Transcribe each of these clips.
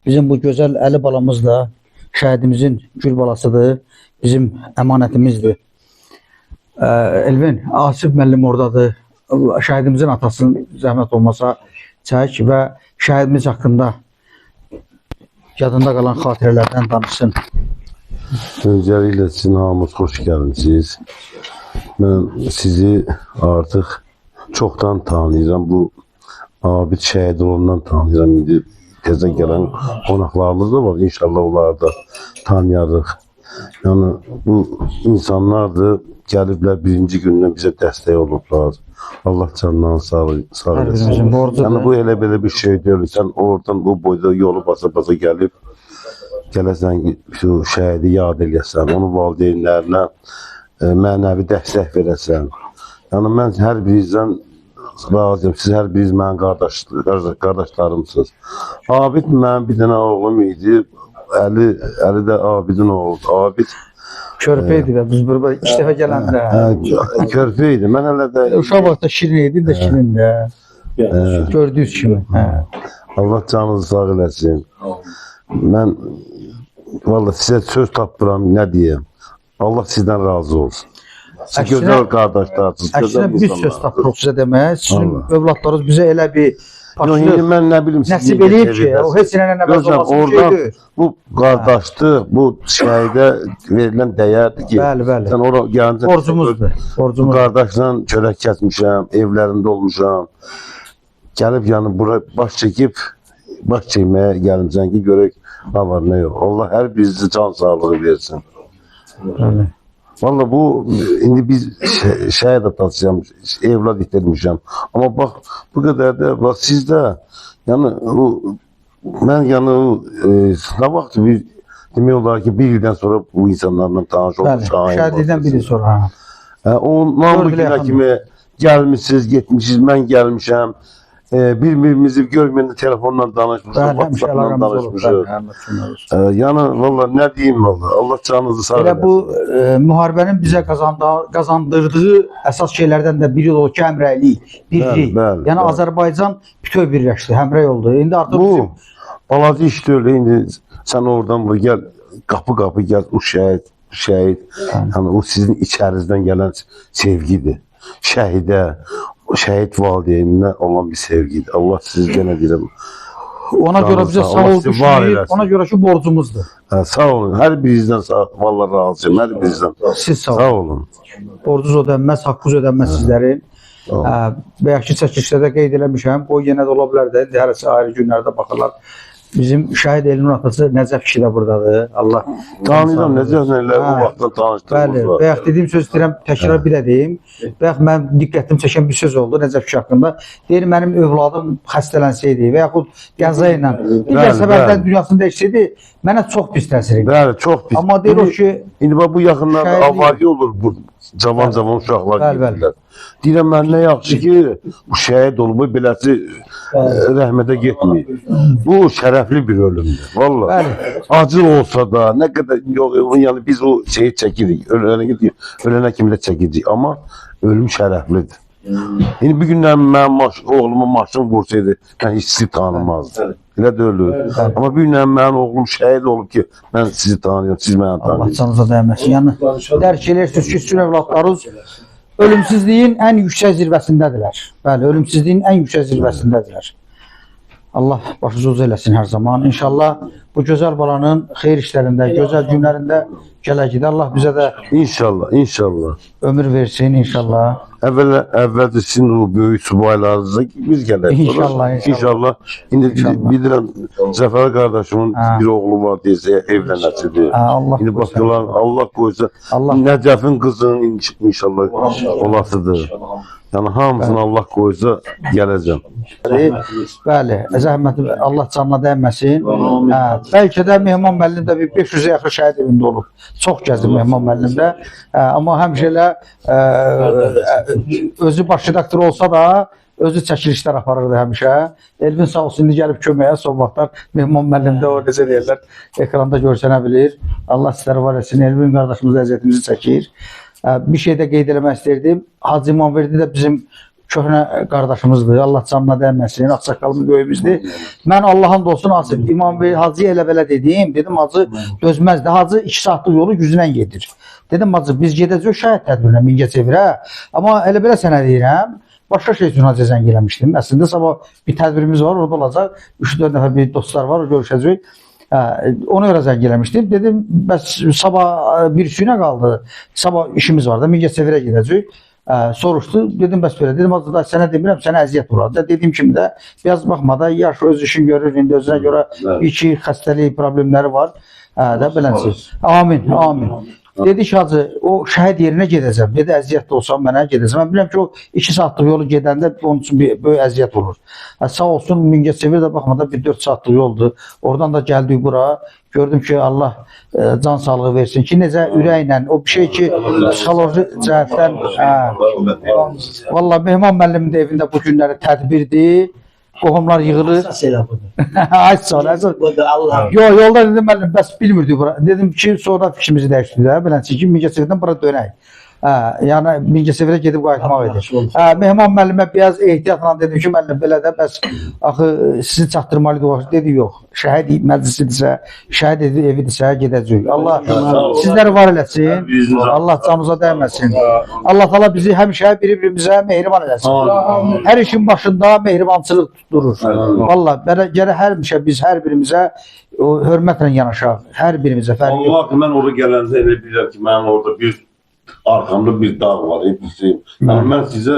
Bizim bu gözəl Əli balamız da şəhidimizin gül balasıdır. Bizim əmanətimizdir. Elvin, Asif müəllim oradadır. Şəhidimizin atasının zəhmət olmasa çək və şəhidimiz haqqında yadında qalan xatirələrdən danışsın. Öncelikle sizin hamınız hoş geldiniz. Ben sizi artık çoktan tanıyacağım. Bu Abid Şəhidoğlu'ndan tanıyacağım. İndi tezden gelen konaklarımız da var. İnşallah onları da tanıyarıq. Yani bu insanlar da geliblər birinci gündən bizə dəstək olublar. Allah canından sağ eləsin. Yani bu elə belə bir şey deyil. Sen oradan bu boyda yolu basa gelip gələsən şu şəhidi yad eləyəsən, onun valideynlərinə mənəvi dəstək verəsən. Yəni mən hər birinizdən razıyam. Siz hər biriniz mənim qardaşlarımsınız. Abid mənim bir dənə oğlum idi. Əli də Abidin oğludur. Abid körpəydi və biz burada ilk dəfə gələndə. Körpəydi. Mən hələ də uşaq vaxtda şirin idi də şirin də. Gördüyünüz kimi. Allah canınızı sağ eləsin. Mən vallahi sizə söz tapdıram, nə deyim. Allah sizdən razı olsun. Siz gözəl qardaşlarsınız. Əksinə biz söz tapdıq sizə demək. Sizin övladlarınız bizə elə bir mən nə bilim nəsib eləyib ki, o heç nə nəvəz olmasın şeydir. Bu qardaşlıq, bu şəhidə verilən dəyərdir ki, sən ora gəlincə borcumuzdur. Bu qardaşla çörək kəsmişəm, evlərində olmuşam. Gəlib yəni bura baş çəkməyə gəlincən ki, görək nə var, nə yox. Allah hər birinizi can sağlığı versin. Vallahi bu, indi biz şəhid atasıyam, evlad itirmişəm. Amma bax, bu qədər də, bax sizdə, yəni, mən yəni, nə vaxt bir, demək olar ki, bir ildən sonra bu insanlarla tanış olmuş. Şəhidlikdən bir il sonra. Ondan bu günə kimi gəlmişsiniz, getmişsiniz, mən gəlmişəm. Birbirimizi görməyəndə telefonla danışmışıq, WhatsApp-dan danışmışıq. Yəni, valla nə deyim valla, Allah canınızı sağ eləsin. Elə bu müharibənin bizə qazandırdığı əsas şeylərdən də biri o ki, həmrəylik, birlik. Yəni, Azərbaycan bütöv birləşdi, həmrəy oldu. İndi artıq bu, balaca iş deyil, indi sən oradan bu, gəl, qapı gəl, o şəhid, yəni o sizin içərinizdən gələn sevgidir. Şəhidə, şəhid valideyninə olan bir sevgidir. Allah siz gənə deyirəm. Ona görə bizə sağ ol düşməyib, ona görə ki, borcumuzdur. Sağ olun, hər birinizdən vallahi razıyım, hər birinizdən. Siz sağ olun. Borcunuz ödənməz, haqqınız ödənməz sizlərin. Bəyəkki çəkilişdə qeyd eləmişəm, o yenə də ola bilər də, hərəsi ayrı günlərdə baxırlar. Bizim şəhid Elinin atası Nəcəf kişi də buradadır. Allah tanıyıram, Nəcəf nələr bu vaxtdan tanışdığımız var. Bəyək dediyim söz istəyirəm, təkrar bir edeyim. Bəyək mən diqqətimi çəkən bir söz oldu Nəcəf kişi haqqında. Deyir, mənim övladım xəstələnsəydi və yaxud qəza ilə digər səbəbdən dünyasını dəyişsəydi, mənə çox pis təsir edir. Bəli, çox pis. Amma deyir o ki, indi bu yaxınlarda avariya olur bu cavan uşaqlar gedirlər. Deyirəm, mən nə yaxşı ki, bu şəhid olub, beləsi rəhmətə getməyib. Bu şərəfli bir ölümdür, valla. Acı olsa da, nə qədər, yəni biz o şeyi çəkirik, ölənə kimi də çəkəcəyik, amma ölüm şərəflidir. İndi bir gündən mənim oğluma maşın vursaydı, mən heç sizi tanımazdım. Elə də ölür. Amma bir gündən mənim oğlum şəhid olub ki, mən sizi tanıyıyorum, siz mənə tanıyıyorum. Allah canınıza dəyməsin. Yəni, dərk eləyirsiniz ki, sizin övladlarınız ölümsüzlüyün ən yüksək zirvəsindədirlər. Bəli, ölümsüzlüyün ən yüksək zirvəsindədirlər. Allah başınızı eləsin hər zaman. İnşallah bu gözəl balanın xeyir işlərində, gözəl günlərində gələcəkdə Allah bizə də İnşallah ömür versin inşallah. Əvvəlcə sizin o böyük subaylarınızda biz gələk. İnşallah. İndi bilirəm, Zəfər qardaşımın bir oğlu var deyəcək, evlənəsidir. İndi baxıyorlar, Allah qoysa, Nəcəfin qızının inşallah olasıdır. Yəni hamısını Allah qoysa gələcəm. Bəli, zəhməti Allah canına dəyməsin. Bəlkə də Mehman müəllim də bir 500-ə yaxın şəhid evində olub. Çox gəzib Mehman müəllim də. Amma həmişə elə özü baş redaktor olsa da özü çəkilişlər aparırdı həmişə. Elvin sağ olsun, indi gəlib köməyə son vaxtlar Mehman müəllim də o necə deyirlər, ekranda görsənə bilir. Allah sizləri var etsin. Elvin qardaşımız əziyyətimizi çəkir. Bir şey də qeyd eləmək istəyirdim. Hacı İmamverdi də bizim köhnə qardaşımızdır. Allah canına dəyməsin. Ağsaqqalımız böyümüzdür. Mən Allahın olsun Asif İmam Bey Hacıya elə belə dedim Hacı dözməzdi. Hacı 2 saatlıq yolu güclə gedir. Dedim Hacı biz gedəcəyik şəhid tədbirinə Mingəçevirə. Amma elə belə sənə deyirəm. Başqa şey üçün Hacıya zəng eləmişdim. Əslində sabah bir tədbirimiz var, orada olacaq. 3-4 nəfər bir dostlar var, görüşəcəyik. Ona görə zəng eləmişdim. Dedim, bəs sabah bir sünə qaldı. Sabah işimiz var da, Mingəçevirə gedəcəyik. Soruşdu, dedim bəs belə. Dedim, Hacı da sənə demirəm, sənə əziyyət vuracaq. Dediyim kimi də, biraz baxma da, yaş öz işin görür, indi özünə görə iki xəstəlik problemləri var. Da beləncə. Amin, amin. Dedi ki, Hacı, o şəhid yerinə gedəcəm. Dedi, əziyyətli olsam mənə gedəcəm. Mən biləm ki, o 2 saatlıq yolu gedəndə onun üçün böyük əziyyət olur. Sağ olsun, Mingəçevir də baxmadan bir 4 saatlıq yoldur. Oradan da gəldik bura. Gördüm ki, Allah can sağlığı versin ki, necə ürəklə, o bir şey ki, psixoloji cəhətdən, valla Mehman müəllimin də evində bu günləri tədbirdir. Qohumlar yığılır. Ay sonra. Yolda dedim müəllim, bəs bilmirdik bura. Dedim ki, sonra fikrimizi dəyişdik də. Bilənsin ki, Mingəçevirdən bura dönək. Yəni Mingəçevirə gedib qayıtmaq edir. Mehman müəllimə biraz ehtiyatla dedim ki, müəllim belə də bəs axı sizi çatdırmalıydı. Dedi, yox. Şəhid məclisidirsə, şəhid evidirsə gedəcəyik. Allah sizləri var eləsin. Allah canınıza dəyməsin. Allah təala bizi həmişə bir-birimizə mehriban eləsin. Hər işin başında mehribançılıq tutturur. Valla gərək həmişə biz hər birimizə hörmətlə yanaşaq. Hər birimizə fərq yox. Allah mən orada gələndə elə bilirəm ki, mənim orada bir arkamda bir dağ var, bilseyim. Yəni mən sizə,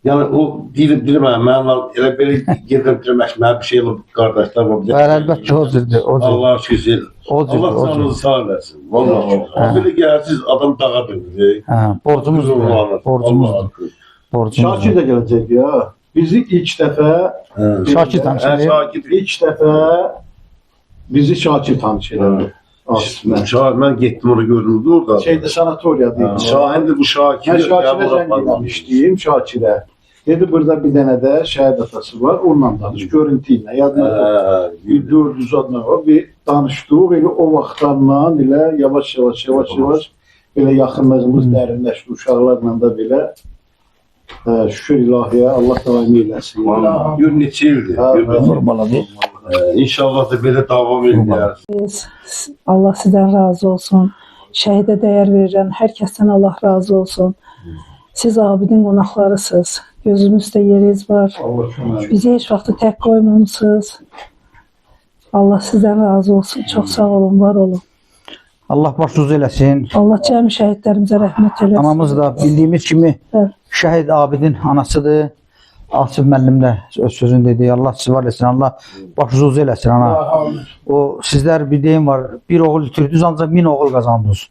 yəni o dilim mən elə belə gedirəm bitirmək, mən bir şey olub, qardaşlar var. Əlbəttə o cürdür. Allah şükür. Allah canınızı sağ eləsin. Vallahi. Belə gəlsiz adam dağa dönür. Borcumuzdur. Şakir də gələcək ya. Bizi ilk dəfə Şakir tanış edir. İlk dəfə bizi Şakir tanış edir. Mən getdim orada gördüm orada. Şeydə sanatoriya deyil. Şahindir bu Şakir. Mən Şakirə zəng eləmişdim, Şakirə. Dedi, burada bir dənə də şəhid atası var, onunla danış, görüntü ilə. Yadına 400 adına var, bir danışdıq, elə o vaxtlarla elə yavaş belə yaxınlığımız dərinləşdi uşaqlarla da belə. Şükür ilahiyə, Allah daimi eləsin. Gör neçə ildir. İnşallah da belə davam edər. Allah sizdən razı olsun. Şəhidə dəyər verirəm. Hər kəsdən Allah razı olsun. Siz abidin qonaqlarısınız. Gözünüzdə yeriniz var. Bizi heç vaxt tək qoymamışsınız. Allah sizdən razı olsun. Çox sağ olun, var olun. Allah başınızı eləsin. Allah cəmi şəhidlərimizə rəhmət eləsin. Anamız da bildiyimiz kimi şəhid abidin anasıdır. Asif müəllim də öz sözünü dedi. Allah sizi var eləsin. Allah başınızı eləsin ana. O sizlər bir deyim var. Bir oğul itirdiniz ancaq 1000 oğul qazandınız.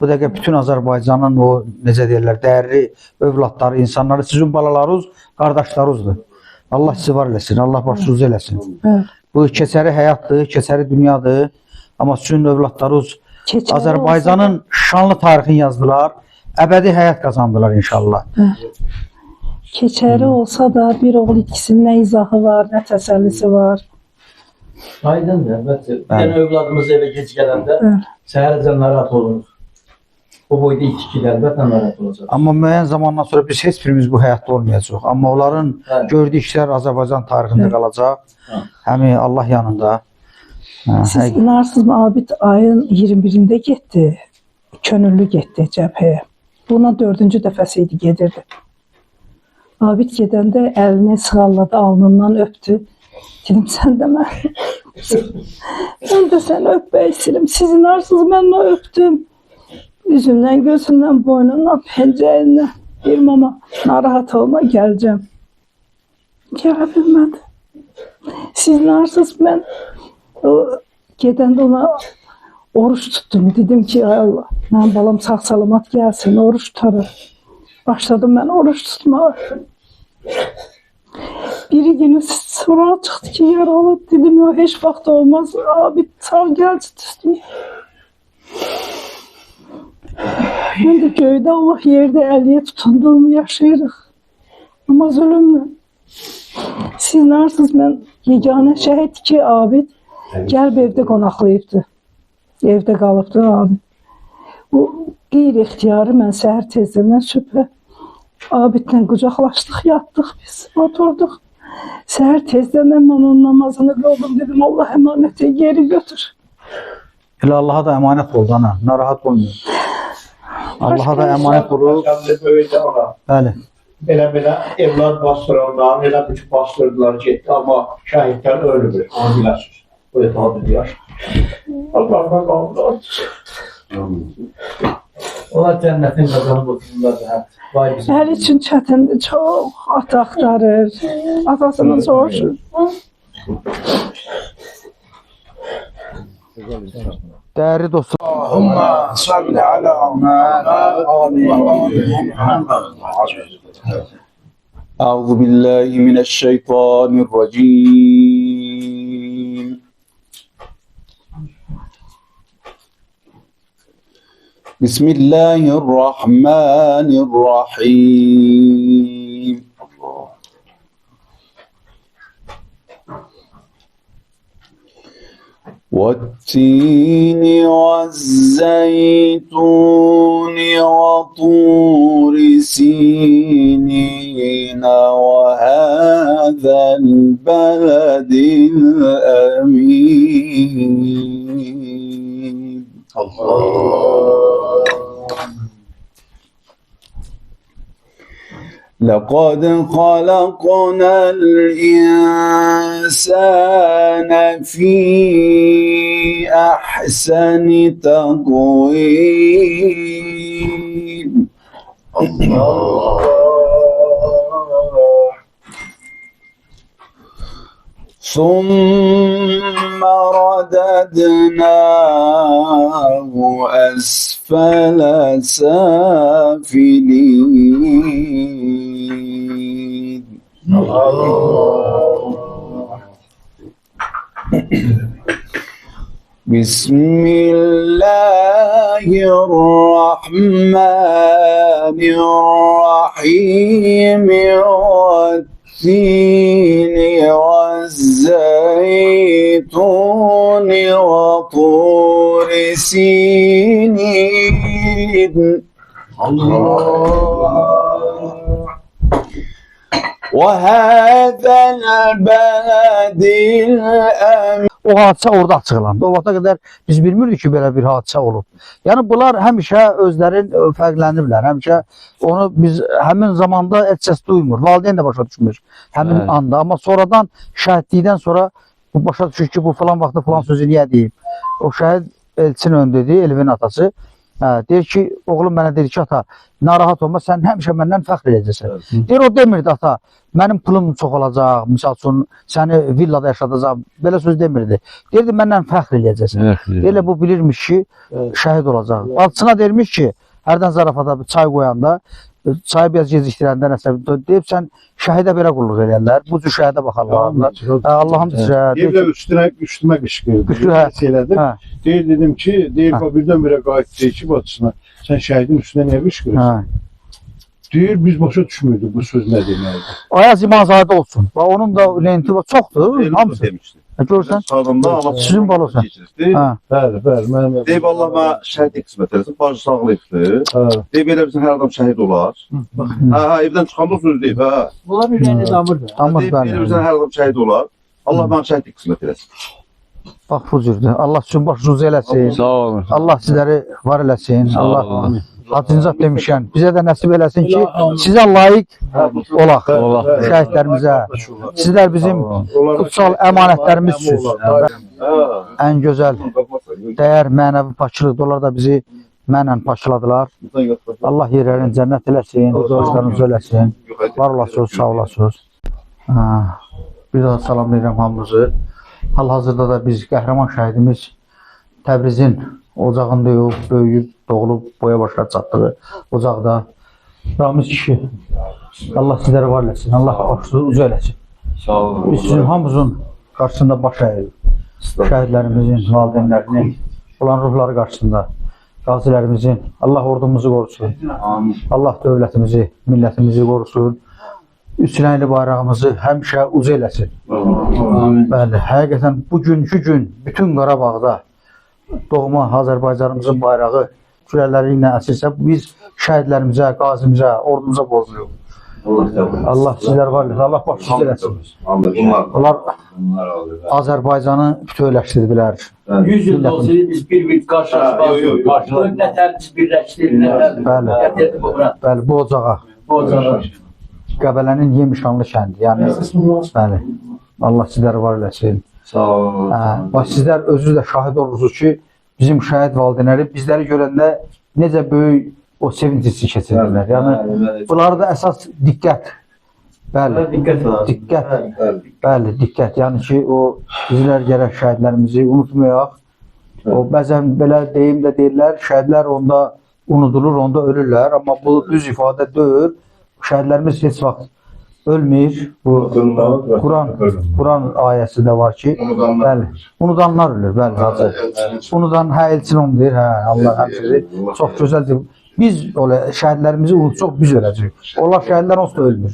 Bu dəqiqə bütün Azərbaycanın o necə deyirlər, dəyərli övladları, insanları sizin balalarınız, qardaşlarınızdır. Allah sizi var eləsin. Allah başınızı eləsin. Bu keçəri həyatdır, keçəri dünyadır. Amma sizin övladlarınız Azərbaycanın şanlı tarixini yazdılar. Əbədi həyat qazandılar inşallah. Keçəri olsa da bir oğul ikisinin nə izahı var, nə təsəllisi var. Aydındır, əlbəttə. Yəni övladımız evə gec gələndə səhərəcən narahat olunur. O boyda iki-iki əlbəttə narahat olacaq. Amma müəyyən zamandan sonra biz heç birimiz bu həyatda olmayacaq. Amma onların gördüyü işlər Azərbaycan tarixində qalacaq. Həmi Allah yanında. Siz inarsınızmı, Abid ayın 21-də getdi, könüllü getdi cəbhəyə. Buna 4-cü dəfəsi idi, gedirdi. Abid gedəndə əlini sığalladı, alnından öpdü. Dedim, sən də mən. Mən də səni öpmək istəyirəm. Siz inarsınız, mən onu öpdüm. Üzündən, gözündən, boynundan, pəncəyindən. Deyirəm, amma narahat olma, gələcəm. Gələ bilmədi. Siz inarsınız, mən gedəndə ona oruç tutdum. Dedim ki, ay Allah, mənim balam sağ-salamat gəlsin, oruç tutarım. Başladım mən oruç tutmağa. Biri günü sonra çıxdı ki, yaralı. Dedim, ya heç vaxt olmaz. Abi sağ gəlsin üstüme. Mən də göydə Allah yerdə əliyə tutunduğumu yaşayırıq. Amma zulümlə. Siz narsınız, mən yeganə şəhid ki, Abid gəlb evdə qonaqlayıbdı. Evdə qalıbdı Abid. Bu qeyri-ixtiyarı mən səhər tezdən sübhə Abidlə qucaqlaşdıq, yatdıq biz, oturduk. Səhər tezdən mən onun namazını qıldım, dedim Allah əmanəti geri götür. Elə Allaha da əmanət ol ana, narahat olmayın. Allaha da əmanət ol. Böyüdü ona. Bəli. Belə evlad bastıranlar, elə bir bastırdılar getdi, amma şəhidlər ölmür. Onu biləsiniz. Bu etadı deyər. Allah'ına qaldılar. Onlar cənnətin qazanıb otururlar. Vay bizim. Hər üçün çətindir, çox ata axtarır, atasını soruşur. Değerli dostlar. Allahümme salli ala أعوذ بالله من الشيطان الرجيم بسم الله الرحمن الرحيم والتين والزيتون وطور سينين وهذا البلد الأمين لقد خلقنا الإنسان في أحسن تقويم ثم رددناه أسفل سافلين بسم الله الرحمن الرحيم والتين والزيتون وطور سينين وهذا البلد الأمين. O hadisə orada açıqlandı. O vaxta qədər biz bilmirdik ki, belə bir hadisə olub. Yəni bunlar həmişə özlərin fərqlənirlər. Həmişə onu biz həmin zamanda heç səs duymur. Valideyn də başa düşmür həmin anda. Amma sonradan şəhidlikdən sonra bu başa düşür ki, bu falan vaxtda falan sözü niyə deyib. O şəhid Elçin öndədi, Elvin atası. Deyir ki, oğlum mənə deyir ki, ata, narahat olma, sən həmişə məndən fəxr edəcəksən. Deyir, o demirdi, ata, mənim pulum çox olacaq, misal üçün, səni villada yaşadacaq, belə söz demirdi. Deyirdi, məndən fəxr edəcəksən. Deyirlə, bu bilirmiş ki, şəhid olacaq. Bacısına deyirmiş ki, hərdən zarafata bir çay qoyanda, çayı biraz gecikdirəndə nəsə, deyib, sən şəhidə belə qulluq edərlər, bu cür şəhidə baxarlar. Allah'ım deyirlər, üstümə qışqırdı. Deyir, dedim ki, deyir, birdən-birə qayıt deyir ki, bacısına, sən şəhidin üstünə niyə qışqırırsan? Deyir, biz başa düşmürdük bu söz nə deməkdir. Ayaz İmanzadə olsun. Onun da lenti çoxdur, hamısı. Demişdi. Görürsən? Sağlığında Allah Sizin bal olsun. Bəli, bəli. Deyib Allah mənə şəhidlik qismət eləsin, bacı sağlayıbdır. Deyib elə bizim hər adam şəhid olar. Evdən çıxanda o söz deyib, Bunlar ürəyini damırdı. Damır, deyib elə bizim hər adam şəhid olar. Allah mənə şəhidlik qismət eləsin. Bax bu cürdür. Allah sizin başınızı eləsin. Sağ olun. Allah sizləri var eləsin. Allah Hacınızat demişən, bizə də nəsib eləsin ki, sizə layiq olaq, şəhidlərimizə. Sizlər bizim kutsal əmanətlərimizsiniz. Ən gözəl dəyər, mənəvi paçılıqdır. Onlar da bizi mənlə paçıladılar. Allah yerlərini cənnət eləsin, özləriniz eləsin. Var olasınız, sağ olasınız. Bir daha salamlayıram hamınızı. Hal-hazırda da biz qəhrəman şəhidimiz Təbrizin ocağında yox, böyüyüb, doğulub, boya başa çatdığı ocaqda. Ramiz kişi, Allah sizləri var eləsin, Allah başınızı ucu eləsin. Sağ olun. Biz sizin hamımızın qarşısında baş əyirik. Şəhidlərimizin, valideynlərinin, olan ruhları qarşısında, qazilərimizin, Allah ordumuzu qorusun. Allah dövlətimizi, millətimizi qorusun. Üstünəyli bayrağımızı həmişə ucu eləsin. Bəli, həqiqətən bugünkü gün bütün Qarabağda doğma Azərbaycanımızın bayrağı kürələri ilə əsirsə, biz şəhidlərimizə, qazimizə, ordumuza borcluyuq. Allah sizlər var, Allah başınızı eləsin. Onlar Azərbaycanı bütövləşdirdilər. 100 il olsaydı biz bir qarşılaşmazdık. Nətərimiz birləşdirildi. Bəli, bu ocağa. Qəbələnin Yemişanlı kəndi. Yəni, bəli, Allah sizləri var eləsin. Sağ olun. Bax, sizlər özünüz də şahid olursunuz ki, bizim şəhid valideynləri bizləri görəndə necə böyük o sevincisi keçirirlər. Yəni, bunları da əsas diqqət. Bəli, diqqət. Bəli, diqqət. Yəni ki, o bizlər gərək şəhidlərimizi unutmayaq. O, bəzən belə deyim də deyirlər, şəhidlər onda unudulur, onda ölürlər. Amma bu düz ifadə deyil. Şəhidlərimiz heç vaxt ölmür. Bu Quran ayəsi də var ki, bəli, unudanlar ölür, bəli. Unudan Elçin onu deyir, Allah həmçədir. Çox gözəldir. Biz şəhidlərimizi unutsuq, biz öləcəyik. Onlar şəhidlər onsuz da ölmür.